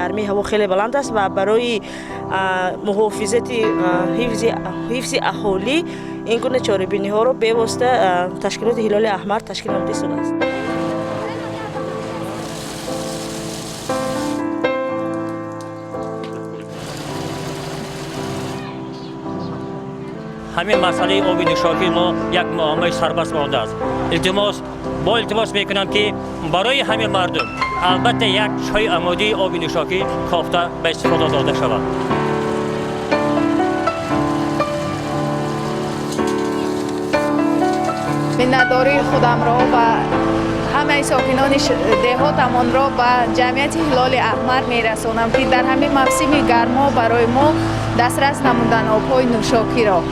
гармии ҳаво хеле баланд аст ва барои муҳофизати ҳифзи аҳолӣ ин гуна чорабиниҳоро бевосита ташкилоти ҳилоли аҳмар ташкил намуда истодааст. همین مسئله آب نوشابه ما یک معمای سربست مانده است. التماس میکنم که برای همه مردم البته یک چای آماده آب نوشابه کافته به استفاده داده شود. منداداری خودم را و همه ساکنان دهاتمان را به جمعیت هلال احمر میرسانم که در همین موسم گرما برای ما دسترس نمودن آبهای نوشاکی را